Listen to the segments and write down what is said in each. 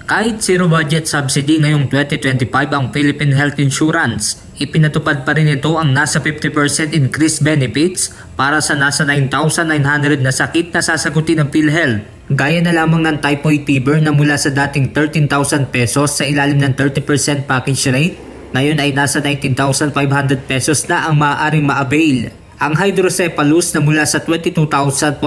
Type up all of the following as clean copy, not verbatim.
Kahit zero budget subsidy ngayong 2025 ang Philippine Health Insurance, ipinatupad pa rin ito ang nasa 50% increased benefits para sa nasa 9,900 na sakit na sasagutin ng PhilHealth. Gaya na lamang ng typhoid fever na mula sa dating 13,000 pesos sa ilalim ng 30% package rate, ngayon ay nasa 19,500 pesos na ang maaaring ma-avail. Ang hydrocephalus na mula sa 22,490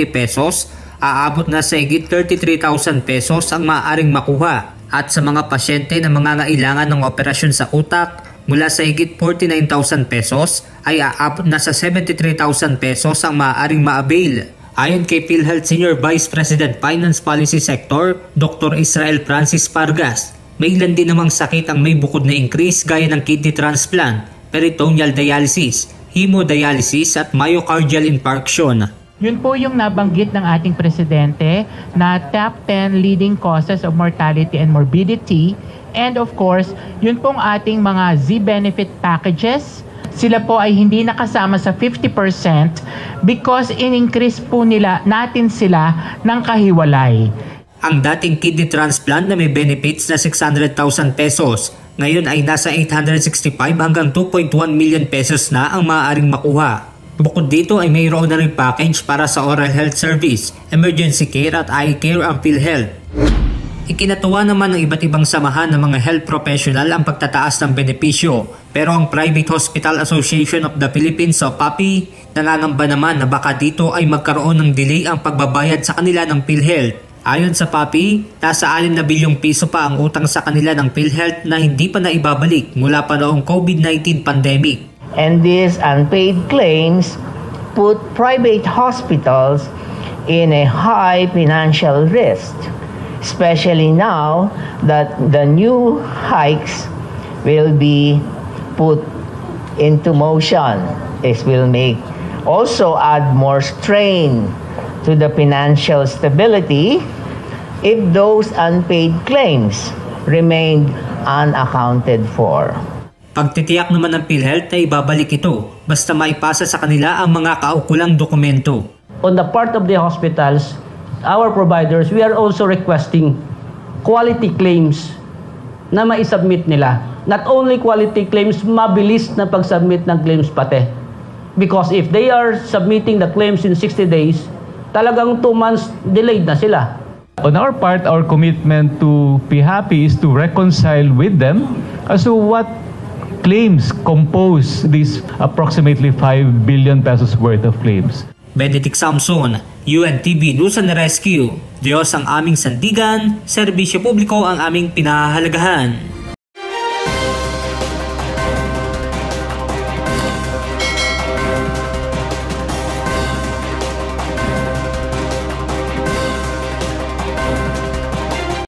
pesos, aabot na sa higit 33,000 pesos ang maaaring makuha. At sa mga pasyente na mangangailangan ng operasyon sa utak, mula sa higit 49,000 pesos ay aabot na sa 73,000 pesos ang maaaring ma-avail. Ayon kay PhilHealth Senior Vice President Finance Policy Sector, Dr. Israel Francis Pargas, may ilan din namang sakit ang may bukod na increase gaya ng kidney transplant, peritoneal dialysis, hemodialysis at myocardial infarction. Yun po yung nabanggit ng ating presidente na top 10 leading causes of mortality and morbidity. And of course, yun pong ating mga Z-benefit packages. Sila po ay hindi nakasama sa 50% because in-increase po natin sila ng kahiwalay. Ang dating kidney transplant na may benefits na 600,000 pesos, ngayon ay nasa 865 hanggang 2.1 million pesos na ang maaaring makuha. Bukod dito ay mayroon na rin package para sa oral health service, emergency care at eye care ang PhilHealth. Ikinatuwa naman ng iba't ibang samahan ng mga health professional ang pagtataas ng benepisyo, pero ang Private Hospital Association of the Philippines o PAPI nangangamba naman na baka dito ay magkaroon ng delay ang pagbabayad sa kanila ng PhilHealth. Ayon sa PAPI, nasa 6 na bilyong piso pa ang utang sa kanila ng PhilHealth na hindi pa naibabalik mula pa noong COVID-19 pandemic. And these unpaid claims put private hospitals in a high financial risk, especially now that the new hikes will be put into motion. This will also add more strain to the financial stability if those unpaid claims remain unaccounted for. Pagtitiyak naman ng PhilHealth na ibabalik ito basta maipasa sa kanila ang mga kaukulang dokumento. On the part of the hospitals, our providers, we are also requesting quality claims na ma-submit nila. Not only quality claims, mabilis na pag-submit ng claims pati. Because if they are submitting the claims in 60 days, talagang 2 months delayed na sila. On our part, our commitment to PHAPI is to reconcile with them as to what claims compose these approximately 5 billion pesos worth of claims. Benedict Samson, UNTV News and Rescue. Diyos ang aming sandigan, serbisyo publiko ang aming pinahahalagahan.